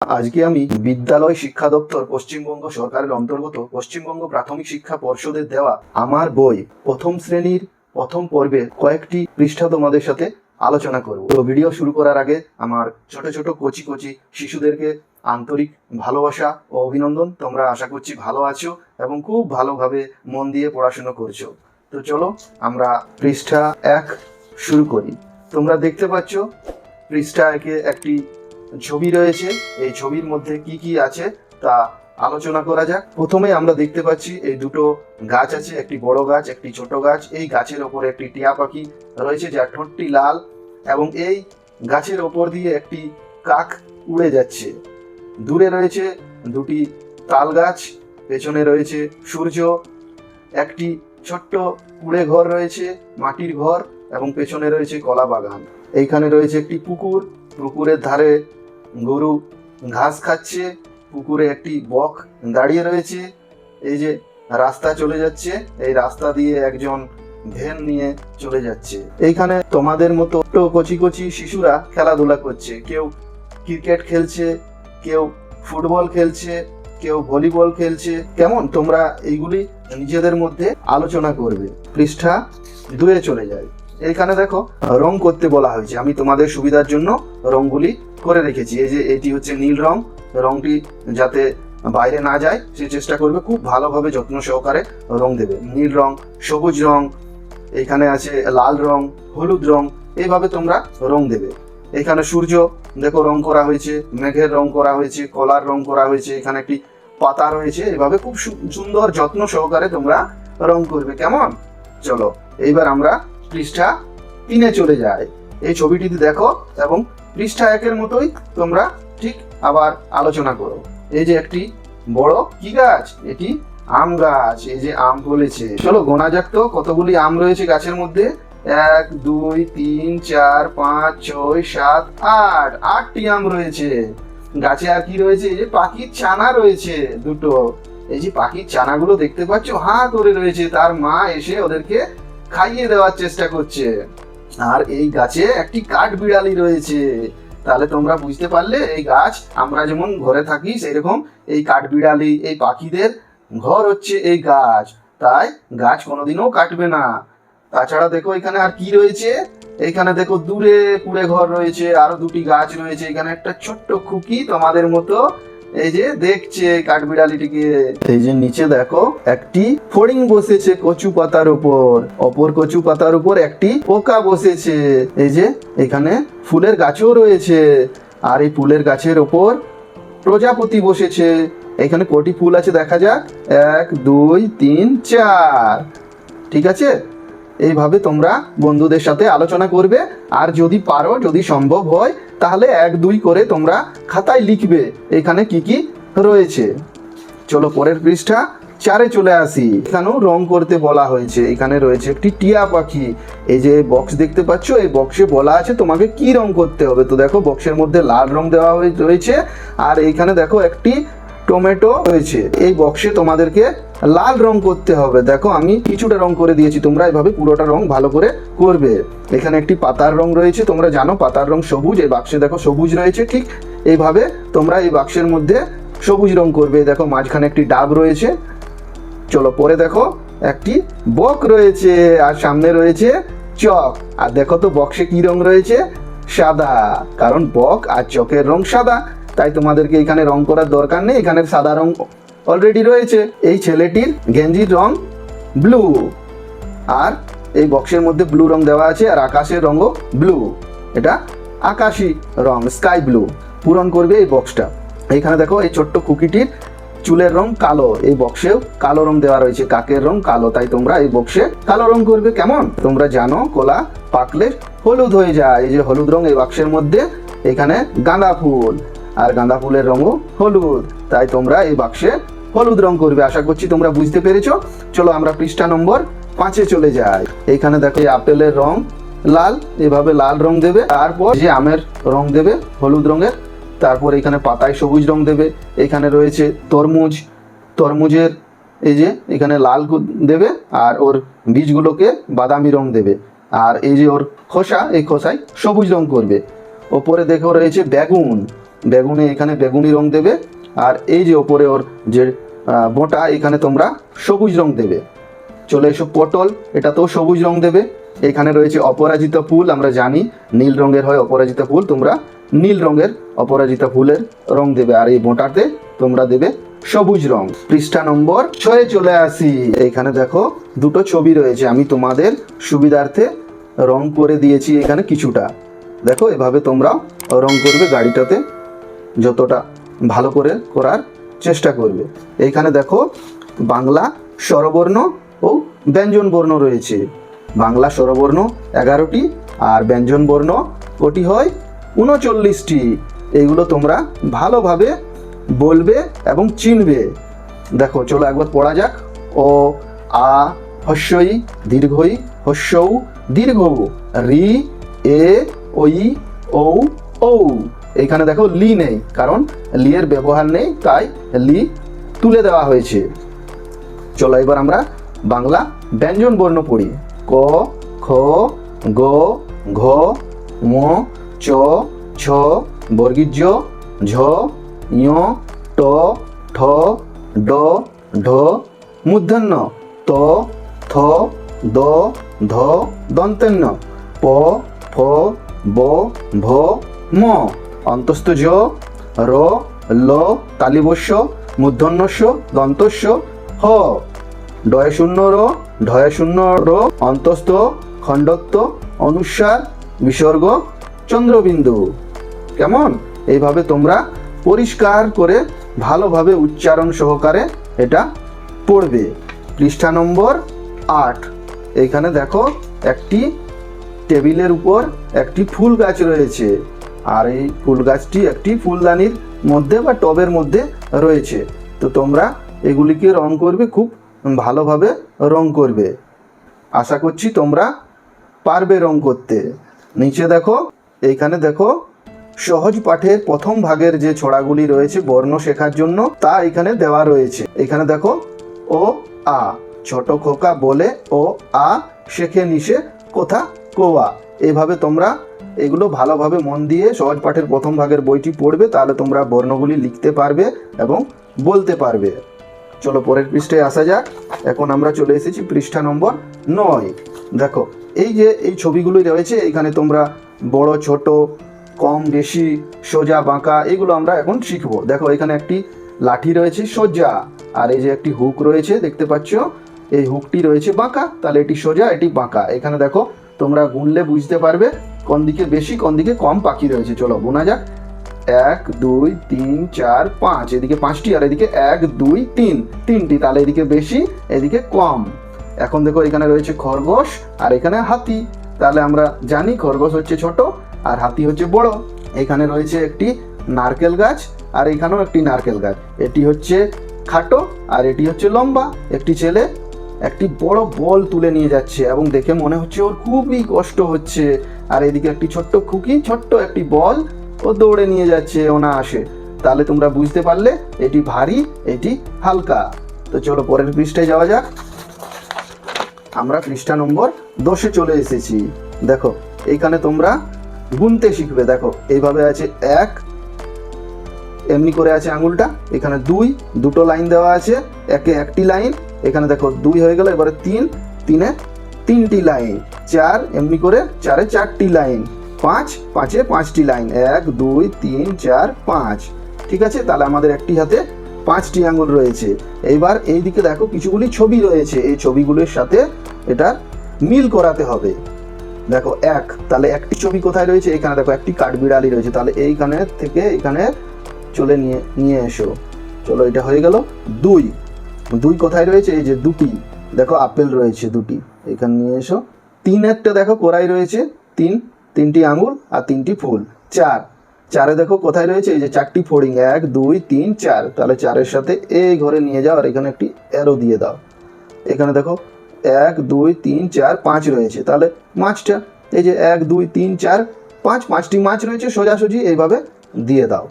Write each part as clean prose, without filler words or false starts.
আজকে আমি বিদ্যালয় শিক্ষা দপ্তর পশ্চিমবঙ্গ সরকারের অন্তর্গত পশ্চিমবঙ্গ প্রাথমিক শিক্ষা পর্ষদের দেওয়া আমার বই প্রথম শ্রেণীর প্রথম পর্বের কয়েকটি পৃষ্ঠা তোমাদের সাথে আলোচনা করব। তো ভিডিও শুরু করার আগে আমার ছোট ছোট কচি কচি শিশুদেরকে আন্তরিক ভালোবাসা ও অভিনন্দন। তোমরা আশা করছি ভালো আছো এবং খুব ভালোভাবে মন দিয়ে পড়াশোনা করছো। তো চলো আমরা পৃষ্ঠা 1 শুরু করি। তোমরা দেখতে পাচ্ছ পৃষ্ঠা 1-এ একটি ছবি রয়েছে। এই ছবির মধ্যে কি কি আছে তা আলোচনা করা যাক। প্রথমে আমরা দেখতে পাচ্ছি এই দুটো গাছ আছে, একটি বড় গাছ একটি ছোট গাছ। এই গাছের ওপরে একটি টিয়া পাখি রয়েছে যার ঠোঁটটি লাল, এবং এই গাছের ওপর দিয়ে একটি কাক উড়ে যাচ্ছে। দূরে রয়েছে দুটি তাল গাছ, পেছনে রয়েছে সূর্য, একটি ছোট্ট কুড়ে ঘর রয়েছে, মাটির ঘর, এবং পেছনে রয়েছে কলা বাগান। এইখানে রয়েছে একটি পুকুর, পুকুরের ধারে গরু ঘাস খাচ্ছে, পুকুরে একটি বক দাঁড়িয়ে রয়েছে। এই যে রাস্তা চলে যাচ্ছে, এই রাস্তা দিয়ে একজন ভ্যান নিয়ে চলে যাচ্ছে। এইখানে তোমাদের মতো কচি কচি শিশুরা খেলাধুলা করছে, কেউ ক্রিকেট খেলছে, কেউ ফুটবল খেলছে, কেউ ভলিবল খেলছে। কেমন তোমরা এইগুলি নিজেদের মধ্যে আলোচনা করবে। পৃষ্ঠা 2-এ চলে যায়। এখানে দেখো রং করতে বলা হয়েছে, আমি তোমাদের সুবিধার জন্য রংগুলি করে রেখেছি। এই যে এটি হচ্ছে নীল রং, রংটি যাতে বাইরে না যায় সে চেষ্টা করবে, খুব ভালোভাবে যত্ন সহকারে রং দেবে। নীল রং, সবুজ রং, এখানে আছে লাল রং, হলুদ রং, এইভাবে তোমরা রং দেবে। এখানে সূর্য দেখো রং করা হয়েছে, মেঘের রং করা হয়েছে, কলার রং করা হয়েছে, এখানে একটি পাতা রয়েছে। এভাবে খুব সুন্দর যত্ন সহকারে তোমরা রং করবে। কেমন? চলো এইবার আমরা পৃষ্ঠা 3-এ চলে যাই। এই ছবিটিতে দেখো এবং পৃষ্ঠা 1-এর মতোই তোমরা ঠিক আবার আলোচনা করো। এই যে একটি বড় কি গাছ, এটি আম গাছ। এই যে আম ফলেছে। চলো গোনা যাক তো কতগুলি আম রয়েছে গাছের মধ্যে। 1 2 3 4 5 6 7 8, 8টি আম রয়েছে গাছে। আর কি রয়েছে? এই যে পাখির ছানা রয়েছে দুটো। এই যে পাখির ছানাগুলো দেখতে পাচ্ছ হাঁ করে রয়েছে, তার মা এসে ওদেরকে খাইয়ে দেওয়ার চেষ্টা করছে। আর এই গাছে একটি কাঠ বিড়ালি রয়েছে। তাহলে তোমরা বুঝতে পারলে এই গাছ আমরা যেমন ঘরে থাকি সেরকম এই কাঠ বিড়ালি, এই পাখিদের ঘর হচ্ছে এই গাছ। তাই গাছ কোনোদিনও কাটবে না। তাছাড়া দেখো এখানে আর কি রয়েছে, এখানে দেখো দূরে কুড়ে ঘর রয়েছে, আরো দুটি গাছ রয়েছে। এখানে একটা ছোট্ট খুকি তোমাদের মতো এই যে দেখছে কাঠবিড়ালিটিকে। এই যে নিচে দেখো একটি ফড়িং বসেছে কচু পাতার উপর, অপর কচু পাতার উপর একটি পোকা বসেছে। এই যে এখানে ফুলের গাছও রয়েছে, আর এই ফুলের গাছের ওপর প্রজাপতি বসেছে। এখানে কটি ফুল আছে দেখা যাক, 1 2 3 4। ঠিক আছে, এইভাবে তোমরা বন্ধুদের সাথে আলোচনা করবে। আর যদি পারো, যদি সম্ভব হয়, তাহলে 1 2 করে তোমরা খাতায় লিখবে এখানে কি কি রয়েছে। চলো পরের পৃষ্ঠা 4-এ চলে আসি। এখানেও রং করতে বলা হয়েছে। এখানে রয়েছে একটি টিয়া পাখি। এই যে বক্স দেখতে পাচ্ছ, এই বক্সে বলা আছে তোমাকে কি রং করতে হবে। তো দেখো বক্সের মধ্যে লাল রং দেওয়া রয়েছে, আর এইখানে দেখো একটি টমেটো রয়েছে। এই বক্সে তোমাদেরকে লাল রং করতে হবে। দেখো আমি কিছুটা রং করে দিয়েছি, তোমরা এভাবে পুরোটা রং ভালো করে করবে। এখানে একটি পাতার রং রয়েছে, তোমরা জানো পাতার রং সবুজ। এই বাক্সে দেখো সবুজ রয়েছে। ঠিক এইভাবে তোমরা এই বাক্সের মধ্যে সবুজ রং করবে। দেখো মাঝখানে একটি ডাব রয়েছে। চলো পরে দেখো একটি বক রয়েছে, আর সামনে রয়েছে চক। আর দেখো তো বক্সে কি রং রয়েছে? সাদা, কারণ বক আর চকের রং সাদা। তাই তোমাদেরকে এখানে রং করার দরকার নেই, এখানে সাদা রং অলরেডি রয়েছে। এই ছেলেটির গেঞ্জির রং ব্লু, আর এই বক্সের মধ্যে ব্লু রং দেওয়া আছে, আর আকাশের রঙও ব্লু। এটা আকাশি রং, স্কাই ব্লু। পূরণ করবে এই বক্সটা। এইখানে দেখো এই ছোট্ট খুকিটির চুলের রং কালো, এই বক্সেও কালো রং দেওয়া রয়েছে, কাকের রং কালো। তাই তোমরা এই বক্সে কালো রং করবে। কেমন? তোমরা জানো কলা পাকলে হলুদ হয়ে যায়। এই যে হলুদ রং এই বাক্সের মধ্যে। এখানে গাঁদা ফুল, আর গাঁদা ফুলের রঙও হলুদ। তাই তোমরা এই বাক্সে হলুদ রং করবে। আশা করছি তোমরা বুঝতে পেরেছো। চলো আমরা পৃষ্ঠা নম্বর 5-এ চলে যাই। এইখানে দেখো এই আপেলের রং লাল, এভাবে লাল রং দেবে। তারপর যে আমের রং দেবে হলুদ রঙের। তারপর এখানে পাতায় সবুজ রং দেবে। এখানে রয়েছে তরমুজ, তরমুজের এই যে এখানে লাল দেবে, আর ওর বীজগুলোকে বাদামি রং দেবে। আর এই যে ওর খোসা, এই খোসায় সবুজ রং করবে। ওপরে দেখো রয়েছে বেগুন, বেগুনে এখানে বেগুনি রং দেবে, আর এই যে ওপরে ওর যে বোঁটা এখানে তোমরা সবুজ রং দেবে। চলে এসো পটল, এটাতেও সবুজ রং দেবে। এখানে রয়েছে অপরাজিতা ফুল, আমরা জানি নীল রঙের হয় অপরাজিতা ফুল, তোমরা নীল রঙের অপরাজিতা ফুলের রং দেবে। আর এই বোঁটাতে তোমরা দেবে সবুজ রং। পৃষ্ঠা নম্বর 6 চলে আসি। এখানে দেখো দুটো ছবি রয়েছে, আমি তোমাদের সুবিধার্থে রং করে দিয়েছি এখানে কিছুটা। দেখো এভাবে তোমরা রং করবে, গাড়িটাতে যতটা ভালো করে করার চেষ্টা করবে। এইখানে দেখো বাংলা স্বরবর্ণ ও ব্যঞ্জন বর্ণ রয়েছে। বাংলা স্বরবর্ণ 11টি আর ব্যঞ্জন বর্ণ কটি হয় 39টি। এইগুলো তোমরা ভালোভাবে বলবে এবং চিনবে। দেখো চলো একবার পড়া যাক। অ, আ, হস্যই দীর্ঘই, হস্যৌ দীর্ঘ, রি, এ, ওই, ঔ, ঔ। এইখানে দেখো লি নেই, কারণ লি এর ব্যবহার নেই, তাই লি তুলে দেওয়া হয়েছে। চলো এবার আমরা বাংলা ব্যঞ্জন বর্ণ পড়ি। ক, খ, গ, ঘ, ঙ, চ, ছ, বর্গীয় জ, ঝ, ঞ, ট, ঠ, ড, ঢ, মূর্ধন্য ত, থ, দ, ধ, দন্তেন্য প, ফ, ব, ভ, ম, অন্তস্থ জ, র, ল, তালিবস্য, মূর্ধন্যস্য, দন্তস্য, হ, ডয় শূন্য র, ঢয় শূন্য র, অন্তস্থ, খণ্ডত্ব, অনুস্বার, বিসর্গ, চন্দ্রবিন্দু। কেমন? এইভাবে তোমরা পরিষ্কার করে ভালোভাবে উচ্চারণ সহকারে এটা পড়বে। পৃষ্ঠা নম্বর 8। এইখানে দেখো একটি টেবিলের উপর একটি ফুল গাছ রয়েছে, আর এই ফুল গাছটি একটি ফুলদানির মধ্যে বা টবের মধ্যে রয়েছে। তো তোমরা এগুলিকে রং করবে, খুব ভালোভাবে রং করবে। আশা করছি তোমরা পারবে রং করতে। নিচে দেখো, এইখানে দেখো সহজ পাঠের প্রথম ভাগের যে ছড়াগুলি রয়েছে বর্ণ শেখার জন্য, তা এখানে দেওয়া রয়েছে। এখানে দেখো ও আ, ছোট খোকা বলে ও আ, শেখে নিশে কোথা কোয়া। এইভাবে তোমরা এগুলো ভালোভাবে মন দিয়ে সহজ পাঠের প্রথম ভাগের বইটি পড়বে, তাহলে তোমরা বর্ণগুলি লিখতে পারবে এবং বলতে পারবে। চলো পরের পৃষ্ঠায় আসা যাক। এখন আমরা চলে এসেছি পৃষ্ঠা নম্বর 9। দেখো এই যে এই ছবিগুলি রয়েছে, এখানে তোমরা বড় ছোট, কম বেশি, সোজা বাঁকা, এগুলো আমরা এখন শিখবো। দেখো এখানে একটি লাঠি রয়েছে সোজা, আর এই যে একটি হুক রয়েছে দেখতে পাচ্ছ, এই হুকটি রয়েছে বাঁকা, তাহলে এটি সোজা এটি বাঁকা। এখানে দেখো তোমরা গুনলে বুঝতে পারবে কোন দিকে বেশি কোন দিকে কম পাখি রয়েছে। চলো গোনা যাক। 1 2 3 4 5, এদিকে 5টি আর এদিকে 1 2 3, 3টি, তাহলে এদিকে বেশি এদিকে কম। এখন দেখো এখানে রয়েছে খরগোশ আর এখানে হাতি, তাহলে আমরা জানি খরগোশ হচ্ছে ছোট আর হাতি হচ্ছে বড়। এখানে রয়েছে একটি নারকেল গাছ আর এখানেও একটি নারকেল গাছ, এটি হচ্ছে খাটো আর এটি হচ্ছে লম্বা। একটি ছেলে একটি বড় বল তুলে নিয়ে যাচ্ছে এবং দেখে মনে হচ্ছে ওর খুবই কষ্ট হচ্ছে, আর এদিকে একটি ছোট্ট খুকি ছোট্ট একটি বল ও দৌড়ে নিয়ে যাচ্ছে অনায়াসে। তাহলে তোমরা বুঝতে পারলে এটি ভারী এটি হালকা। তো চলো পরের পৃষ্ঠায় যাওয়া যাক। আমরা পৃষ্ঠা নম্বর 10 চলে এসেছি। দেখো এইখানে তোমরা গুনতে শিখবে। দেখো এইভাবে আছে 1, এমনি করে আছে আঙুলটা, এখানে 2, দুটো লাইন দেওয়া আছে, একে একটি লাইন, এখানে দেখো 2 হয়ে গেল, এবারে 3, 3-এ 3টি লাইন, 4 এমনি করে 4-এ 4টি লাইন, 5, 5-এ 5টি লাইন, 1 2 3 4 5। ঠিক আছে, তাহলে আমাদের একটি হাতে 5টি আঙুল রয়েছে। এইবার এই দিকে দেখো কিছুগুলি ছবি রয়েছে, এই ছবিগুলির সাথে এটা মিল করাতে হবে। দেখো 1, তাহলে একটি ছবি কোথায় রয়েছে, এখানে দেখো একটি কাঠবিড়ালি রয়েছে, তাহলে এইখানে থেকে এখানে চলে নিয়ে এসো। চলো এটা হয়ে গেল 2। 2 কোথায় রয়েছে, এই যে 2টি, দেখো আপেল রয়েছে 2টি, এখানে নিয়ে এসো। 3 একটা দেখো কোরাই রয়েছে, 3টি আঙুল আর 3টি ফুল। 4-এ দেখো কোথায় রয়েছে, এই যে 4টি ফড়িং, 1 2 3 4, তাহলে 4-এর সাথে এই ঘরে নিয়ে যাও আর এখানে একটি অ্যারো দিয়ে দাও। এখানে দেখো 1 2 3 4 5 রয়েছে, তাহলে মাছটা এই যে 1 2 3 4 5, 5টি মাছ রয়েছে সোজাসুজি এইভাবে দিয়ে দাও।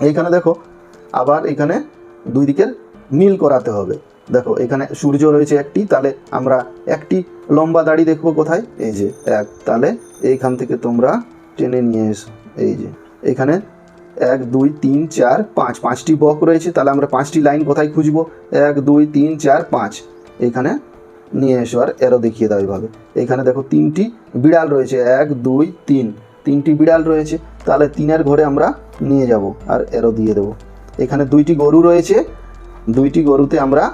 এইখানে দেখো আবার এখানে দুই দিকের মিল করাতে হবে। দেখো এখানে সূর্য রয়েছে একটি, তাহলে আমরা একটি লম্বা দাড়ি দেখবো কোথায়, এই যে 1, তাহলে এইখান থেকে তোমরা টেনে নিয়ে এসো। এই যে এখানে 1 2 3 4 5, 5টি বক রয়েছে। তাহলে আমরা 5টি লাইন কোথায় খুঁজবো? 1 2 3 4 5, এখানে নিয়ে এসো আর এরো দেখিয়ে দাও এইভাবে। এখানে দেখো 3টি বিড়াল রয়েছে, 1 2 3, 3টি বিড়াল রয়েছে। তাহলে 3-এর ঘরে আমরা নিয়ে যাব আর এরো দিয়ে দেবো। এখানে 2টি গরু রয়েছে, 2টি গরুতে আমরা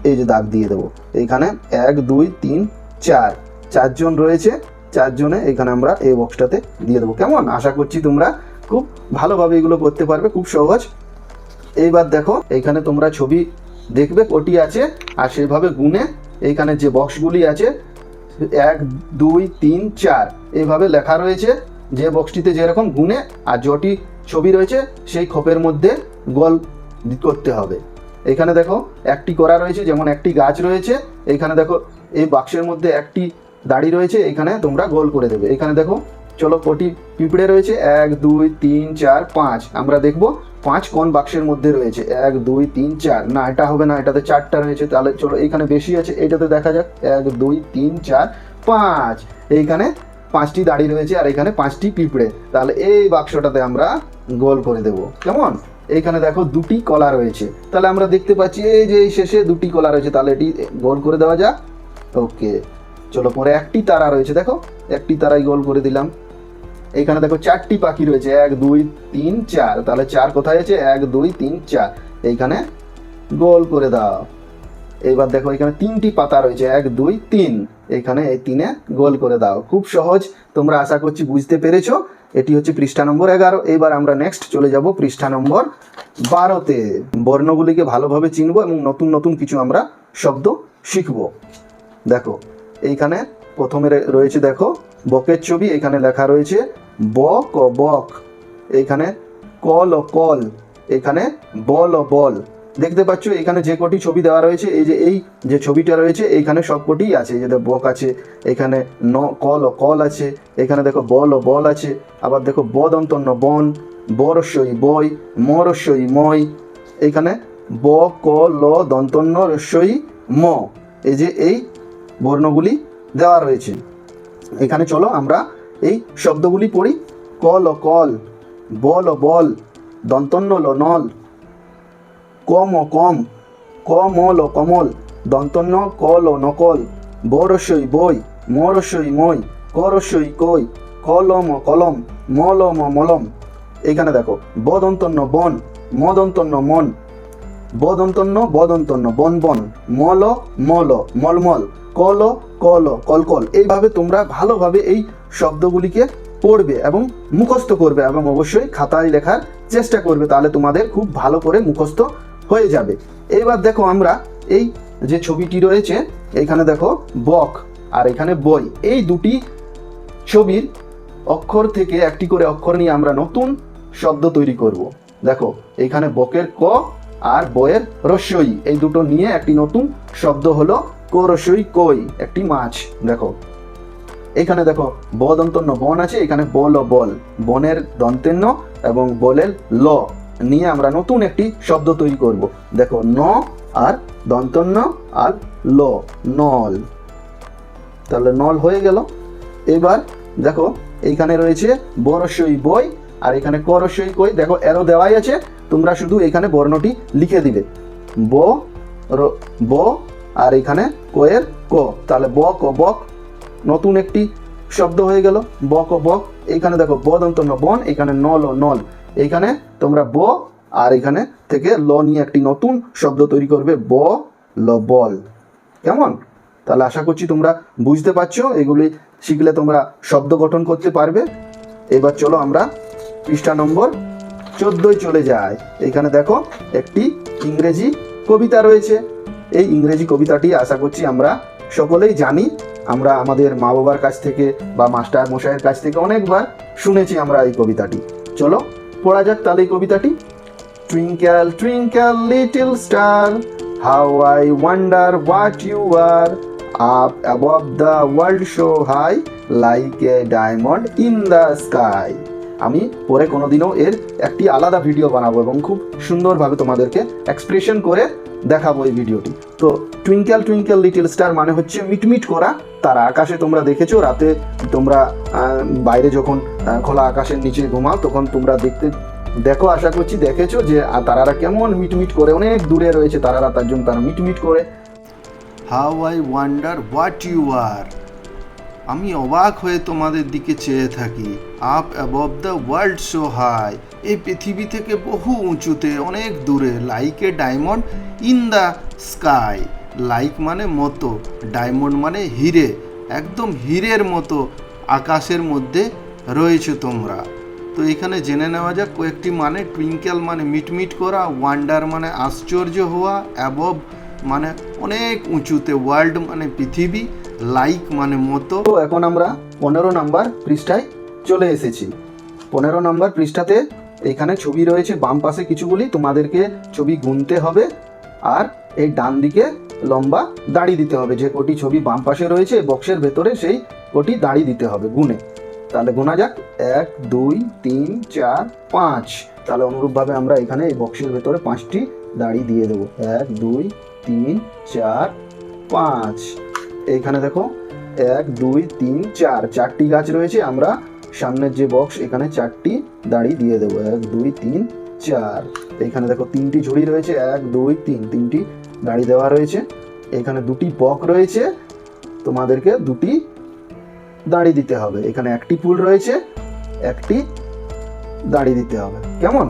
এই যে দাগ দিয়ে দেবো। এইখানে 1 2 3 4, 4জন রয়েছে, 4জনে এখানে আমরা এই বক্সটাতে দিয়ে দেবো। কেমন? আশা করছি তোমরা খুব ভালোভাবে এগুলো করতে পারবে, খুব সহজ। এইবার দেখো এইখানে তোমরা ছবি দেখবে কটি আছে আর সেইভাবে গুনে এইখানে যে বক্সগুলি আছে 1 2 3 4 এইভাবে লেখা রয়েছে। যে বক্সটিতে যেরকম গুনে আর যটি ছবি রয়েছে সেই খোপের মধ্যে গোল করতে হবে। এখানে দেখো একটি করা রয়েছে, যেমন একটি গাছ রয়েছে। এইখানে দেখো এই বাক্সের মধ্যে একটি দাড়ি রয়েছে, এখানে তোমরা গোল করে দেবে। এখানে দেখো চলো কটি পিঁপড়ে রয়েছে, 1 2 3 4 5। আমরা দেখব 5 কোন বাক্সের মধ্যে রয়েছে। 1 2 3 4, না এটা হবে না, এটাতে 4টা রয়েছে। তাহলে চলো এখানে বেশি আছে, এটাতে দেখা যাক। 1 2 3 4 5, এইখানে 5টি দাড়ি রয়েছে আর এখানে 5টি পিঁপড়ে। তাহলে এই বাক্সটাতে আমরা গোল করে দেব। কেমন? এইখানে দেখো 2টি কলা রয়েছে, তাহলে আমরা দেখতে পাচ্ছি এই যে এই শেষে 2টি কলা রয়েছে, তাহলে এটি গোল করে দেওয়া যাক। ওকে, চলো পরে একটি তারা রয়েছে, দেখো একটি তারাই গোল করে দিলাম। এখানে দেখো 4টি পাখি রয়েছে, 1 2 3 4, তাহলে 4 কোথায় আছে? 1 2 3 4, এইখানে গোল করে দাও। এবার দেখো এখানে 3টি পাতা রয়েছে, 1 2 3, এখানে এই 3-এ গোল করে দাও। খুব সহজ, তোমরা আশা করছি বুঝতে পেরেছো। এটি হচ্ছে পৃষ্ঠা নম্বর 11। এবার আমরা নেক্সট চলে যাব পৃষ্ঠা নম্বর 12-তে। বর্ণগুলিকে ভালোভাবে চিনবো এবং নতুন নতুন কিছু আমরা শব্দ শিখবো। দেখো এইখানে প্রথমে রয়েছে দেখো বকের ছবি, এখানে লেখা রয়েছে বক ও বক, এখানে কল ও কল, এখানে বল ও বল। দেখতে পাচ্ছ এখানে যে কটি ছবি দেওয়া রয়েছে, এই যে ছবিটা রয়েছে এইখানে সব কটি আছে। এই যে বক আছে, এখানে কল ও কল আছে, এখানে দেখো বল ও বল আছে। আবার দেখো বদন্তন্য বন, বরস্বই বই, মরস্বই মই, এখানে ব ক ল দন্তন্য রস্বই ম। এই যে এই বর্ণগুলি দেওয়া রয়েছে। এখানে চলো আমরা এই শব্দগুলি পড়ি। কল ও কল, বল ও বল, দন্তন্য ল নল, কম ও কম, কমল ও কমল, দন্তন্য কল ও নকল, বরস্বই বই, মরস্বই মই, করস্বই কই, কলম ও কলম, মলম ও মলম। এখানে দেখো বদন্তন্য বন, মদন্তন্য মন, বদন্তন্য বদন্তন্য বন বন, মল মল, মলমল, কল কল, কলকল। এইভাবে তোমরা ভালোভাবে এই শব্দগুলিকে পড়বে এবং মুখস্থ করবে এবং অবশ্যই খাতায় লেখার চেষ্টা করবে, তাহলে তোমাদের খুব ভালো করে মুখস্থ হয়ে যাবে। এবার দেখো আমরা এই যে ছবিটি রয়েছে, এখানে দেখো বক আর এখানে বই, এই দুটি ছবির অক্ষর থেকে একটি করে অক্ষর নিয়ে আমরা নতুন শব্দ তৈরি করব। দেখো এখানে বকের ক আর বইয়ের রস্বই, এই দুটো নিয়ে একটি নতুন শব্দ হলো করস্বই কই, একটি মাছ। দেখো এখানে দেখো বদন্তন্য বন আছে, এখানে বল ও বল, বনের দন্তেন্য এবং বলের ল নিয়ে আমরা নতুন একটি শব্দ তৈরি করব। দেখো ন আর দন্তন্য আর ল, নল, তাহলে নল হয়ে গেল। এবার দেখো এইখানে রয়েছে বরস্বই বই আর এখানে করস্বই কই। দেখো এরো দেওয়াই আছে, তোমরা শুধু এখানে বর্ণটি লিখে দিবে, ব ব আর এখানে কোয়ের ক, তাহলে বক ও বক, নতুন একটি শব্দ হয়ে গেল বক ও বক। এইখানে দেখো বদন্তন্য বন, এখানে নল ও নল, এইখানে তোমরা ব আর এখানে থেকে ল নিয়ে একটি নতুন শব্দ তৈরি করবে, ব ল বল। কেমন? তাহলে আশা করছি তোমরা বুঝতে পারছো। এগুলি শিখলে তোমরা শব্দ গঠন করতে পারবে। এবার চলো আমরা পৃষ্ঠা নম্বর 14 চলে যাই। এখানে দেখো একটি ইংরেজি কবিতা রয়েছে। এই ইংরেজি কবিতাটি আশা করছি আমরা সকলেই জানি, আমরা আমাদের মা বাবার কাছ থেকে বা মাস্টার মশাইয়ের কাছ থেকে অনেকবার শুনেছি আমরা এই কবিতাটি। চলো পড়া যাক তাহলে এই কবিতাটি। Twinkle twinkle little star, how I wonder what you are, up above the world so high, like a diamond in the sky. আমি পরে কোনোদিনও এর একটি আলাদা ভিডিও বানাবো এবং খুব সুন্দরভাবে তোমাদেরকে এক্সপ্রেশন করে দেখাবো এই ভিডিওটি। তো টুইঙ্কেল টুইঙ্কেল লিটল স্টার মানে হচ্ছে মিটমিট করা তারা। আকাশে তোমরা দেখেছো রাতে তোমরা বাইরে যখন খোলা আকাশের নিচে ঘুমাও তখন তোমরা দেখতে দেখো, আশা করছি দেখেছো যে তারারা কেমন মিটমিট করে, অনেক দূরে রয়েছে তারারা, তার জন্য তারা মিটমিট করে। How I wonder what you are, আমি অবাক হয়ে তোমাদের দিকে চেয়ে থাকি। Up above the world so high, এই পৃথিবী থেকে বহু উঁচুতে, অনেক দূরে। Like a diamond in the sky, like মানে মতো, ডায়মন্ড মানে হিরে, একদম হীরের মতো আকাশের মধ্যে রয়েছে তোমরা। তো এখানে জেনে নেওয়া যাক কয়েকটি মানে। টুইঙ্কেল মানে মিটমিট করা, ওয়ান্ডার মানে আশ্চর্য হওয়া, অ্যাবভ মানে অনেক উঁচুতে, ওয়ার্ল্ড মানে পৃথিবী, লাইক মানে মতো। তো এখন আমরা 15 নম্বর পৃষ্ঠায় চলে এসেছি। 15 নম্বর পৃষ্ঠাতে এখানে ছবি রয়েছে, বাম পাশে কিছুগুলি তোমাদেরকে ছবি গুনতে হবে, আর এই ডান দিকে লম্বা দাড়ি দিতে হবে। যে কটি ছবি বাম পাশে রয়েছে বক্সের ভেতরে, সেই কটি দাড়ি দিতে হবে গুনে। তাহলে গোনা যাক, 1 2 3 4 5। তাহলে অনুরূপভাবে আমরা এখানে এই বক্সের ভেতরে 5টি দাড়ি দিয়ে দেবো। 1 2 3 4 5। এইখানে দেখো 1 2 3 4, 4টি গাছ রয়েছে। আমরা সামনের যে বক্স, এখানে 4টি দাড়ি দিয়ে দেবো। 1 2 3 4। এইখানে দেখো 3টি ঝুড়ি রয়েছে, 1 2 3, 3টি দাড়ি দেওয়া রয়েছে। এখানে 2টি বক রয়েছে, তোমাদেরকে 2টি দাড়ি দিতে হবে। এখানে 1টি ফুল রয়েছে, 1টি দাড়ি দিতে হবে। কেমন?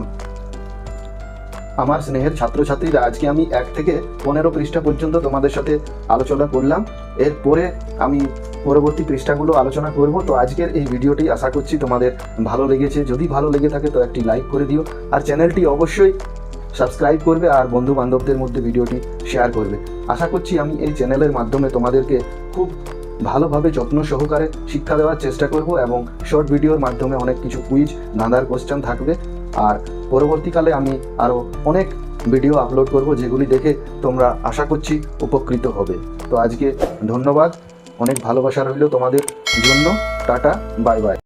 আমার স্নেহের ছাত্রছাত্রীরা, আজকে আমি 1 থেকে 15 পৃষ্ঠা পর্যন্ত তোমাদের সাথে আলোচনা করলাম। এরপরে আমি পরবর্তী পৃষ্ঠাগুলো আলোচনা করব। তো আজকের এই ভিডিওটি আশা করছি তোমাদের ভালো লেগেছে। যদি ভালো লেগে থাকে তো একটি লাইক করে দিও, আর চ্যানেলটি অবশ্যই সাবস্ক্রাইব করবে, আর বন্ধু বান্ধবদের মধ্যে ভিডিওটি শেয়ার করবে। আশা করছি আমি এই চ্যানেলের মাধ্যমে তোমাদেরকে খুব ভালোভাবে যত্ন সহকারে শিক্ষা দেওয়ার চেষ্টা করব, এবং শর্ট ভিডিওর মাধ্যমে অনেক কিছু কুইজ, ধাঁধার কোশ্চেন থাকবে। আর পরবর্তীকালে আমি আরও অনেক ভিডিও আপলোড করব, যেগুলি দেখে তোমরা আশা করছি উপকৃত হবে। তো আজকে ধন্যবাদ, অনেক ভালোবাসা রইল তোমাদের জন্য। Tata, bye bye.